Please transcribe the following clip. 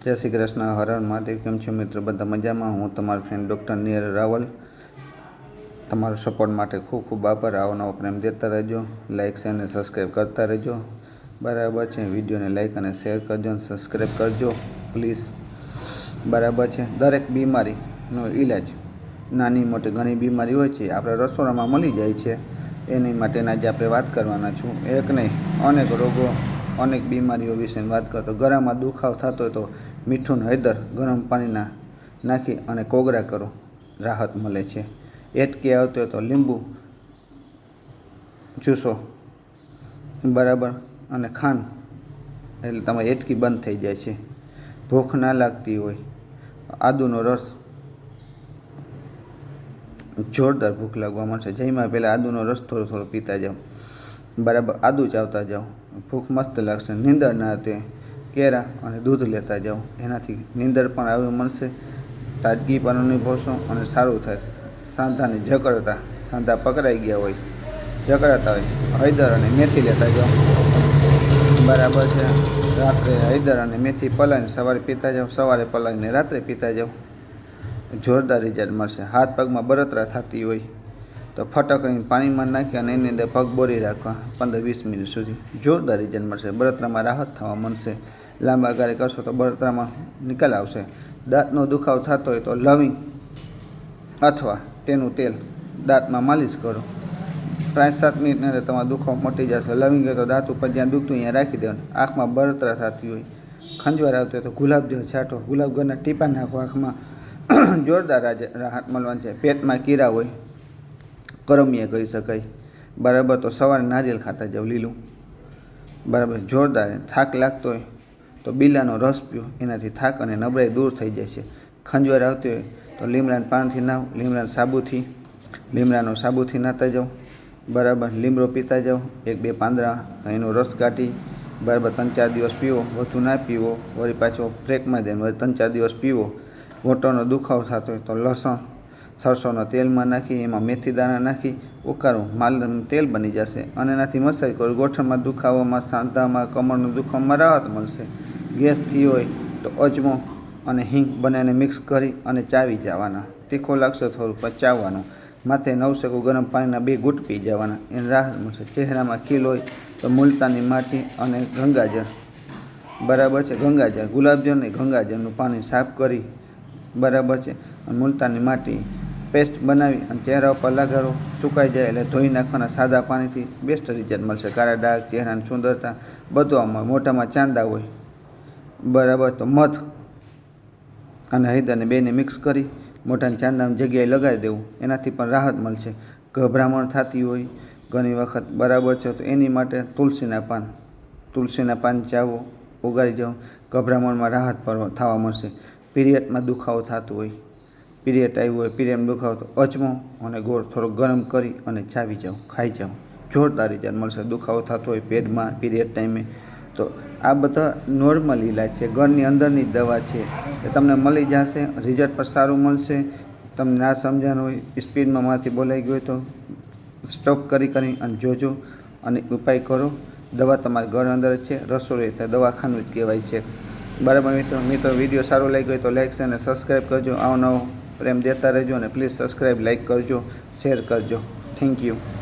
જય શ્રી કૃષ્ણ. હર હર મહાદેવ. કેમ છો મિત્રો? બધા મજામાં? હું તમારો ફ્રેન્ડ ડૉક્ટર નિયર રાવલ. તમારો સપોર્ટ માટે ખૂબ ખૂબ આભાર. આવો નવો પ્રેમ દેતા રહેજો. લાઇક શેર અને સબસ્ક્રાઈબ કરતા રહેજો. બરાબર છે. વિડીયોને લાઇક અને શેર કરજો અને સબસ્ક્રાઈબ કરજો પ્લીઝ. બરાબર છે. દરેક બીમારીનો ઈલાજ, નાની મોટી ઘણી બીમારી હોય છે, આપણે રસોડામાં મળી જાય છે. એની માટેના આજે આપણે વાત કરવાના છું. એક નહીં, અનેક રોગો, અનેક બીમારીઓ વિશે વાત કરતો. ગળામાં દુખાવો થતો હોય તો મીઠું હળદર ગરમ પાણીના નાખી અને કોગળા કરો, રાહત મળે છે. એટકી આવતો હોય તો લીંબુ ચૂસો, બરાબર, અને ખાંડ, એટલે તમારી એટકી બંધ થઈ જાય છે. ભૂખ ના લાગતી હોય, આદુનો રસ, જોરદાર ભૂખ લાગવા મળશે. જઈમાં પહેલાં આદુનો રસ થોડો થોડો પીતા જાઓ, બરાબર, આદુ ચાવતા જાઓ, ભૂખ મસ્ત લાગશે. નીંદર ના તે કેળા અને દૂધ લેતા જાઓ, એનાથી નીંદર પણ આવી મળશે, તાજગી પણ અનુભવશો અને સારું થશે. સાંધાની જકડતા, સાંધા પકડાઈ ગયા હોય, જકડાતા હોય, હળદર અને મેથી લેતા જાઓ, બરાબર છે. રાત્રે હળદર અને મેથી પલાળીને સવારે પીતા જાઓ, સવારે પલાળીને રાત્રે પીતા જાઓ, જોરદાર રિઝલ્ટ મળશે. હાથ પગમાં બળતરા થતી હોય તો ફટકડીને પાણીમાં નાખી અને એની અંદર પગ બોળી રાખવા 15-20 મિનિટ સુધી, જોરદાર રિઝલ્ટ મળશે. બળતરામાં રાહત થવા મળશે. લાંબા ગાળે કરશો તો બળતરામાં નિકાલ આવશે. દાંતનો દુખાવો થતો હોય તો લવિંગ અથવા તેનું તેલ દાંતમાં માલિશ કરો. 5-7 મિનિટની અંદર તમારો દુખાવો મટી જશે. લવિંગ હોય તો દાંત ઉપર જ્યાં દુખતું અહીંયા રાખી દેવાનું. આંખમાં બળતરા થતી હોય, ખંજવાળ આવતી હોય તો ગુલાબજળ છાંટો, ગુલાબજળના ટીપા નાખો આંખમાં, જોરદાર રાહત મળવાની છે. પેટમાં કીડા હોય, કરમિયા કરી શકાય, બરાબર, તો સવારે નારિયેળ ખાતા જાવ લીલું, બરાબર, જોરદાર. થાક લાગતો હોય તો બીલાનો રસ પીઓ, એનાથી થાક અને નબળાઈ દૂર થઈ જાય છે. ખંજવાળ આવતી હોય તો લીમડાના પાણીથી નાવ, લીમડાનો સાબુથી નાહતા જાઓ, બરાબર. લીમડો પીતા જાઓ, 1-2 પાંદડા એનો રસ કાઢી, બરાબર, 3-4 દિવસ પીવો, વધુ ના પીવો, વળી પાછો બ્રેકમાં દઈને વળી 3-4 દિવસ પીવો. ઘૂંટણનો દુખાવો થતો હોય તો લસણ સરસોના તેલમાં નાખી, એમાં મેથી દાણા નાખી ઉકાળો, માલનું તેલ બની જશે અને એનાથી મસાજ કરો. ગોઠણમાં દુખાવામાં, સાંધામાં, કમરનો દુખાવામાં રાહત મળશે. ગેસ થઈ હોય તો અજમો અને હિંગ બંનેને મિક્સ કરી અને ચાવી જવાના. તીખો લાગશે થોડું પણ ચાવવાનું. માથે 9 સેકું ગરમ પાણીના 2 ઘૂંટ પી જવાના, એને રાહત મળશે. ચહેરામાં ખીલ હોય તો મુલતાની માટી અને ગંગાજળ, બરાબર છે, ગંગાજળ, ગુલાબજળ નહીં, ગંગાજળનું પાણી સાફ કરી, બરાબર છે, અને મુલતાની માટી પેસ્ટ બનાવી અને ચહેરા ઉપર લગાડો. સુકાઈ જાય એટલે ધોઈ નાખવાના સાદા પાણીથી. બેસ્ટ રિઝલ્ટ મળશે. કાળા ડાઘ, ચહેરાની સુંદરતા બધું આમાં. મોઢામાં ચાંદા હોય, બરાબર, તો મધ અને હળદરને બેને મિક્સ કરી મોઢાની ચાંદાની જગ્યાએ લગાવી દેવું, એનાથી પણ રાહત મળશે. ગભરામણ થતી હોય ઘણી વખત, બરાબર છે, તો એની માટે તુલસીના પાન ચાવો, ઉગાડી જાઓ, ગભરામણમાં રાહત થવા મળશે. પીરિયડમાં દુખાવો થતો હોય, પીરિયડ આવ્યું હોય, પીરિયડમાં દુખાવો તો અજમો અને ગોળ થોડો ગરમ કરી અને ચાવી જાઓ, ખાઈ જાઓ, જોરદાર રિઝલ્ટ મળશે. દુખાવો થતો હોય પેટમાં પીરિયડ ટાઈમે તો આ બધા નોર્મલ ઈલાજ છે, ઘરની અંદરની જ દવા છે, એ તમને મળી જશે. રિઝલ્ટ પણ સારું મળશે. તમને ના સમજાણ હોય, સ્પીડમાં મારાથી બોલાઈ ગયું હોય તો સ્ટોપ કરી અને જોજો અને ઉપાય કરો. દવા તમારા ઘર અંદર જ છે. રસોડું એટલે દવાખાનું જ કહેવાય છે, બરાબર. મિત્રો વિડીયો સારો લાગ્યો હોય તો લાઈક અને સબસ્ક્રાઈબ કરજો. આવો નવો પ્રેમ દેતા રહેજો અને પ્લીઝ સબસ્ક્રાઈબ, લાઈક કરજો, શેર કરજો. Thank you.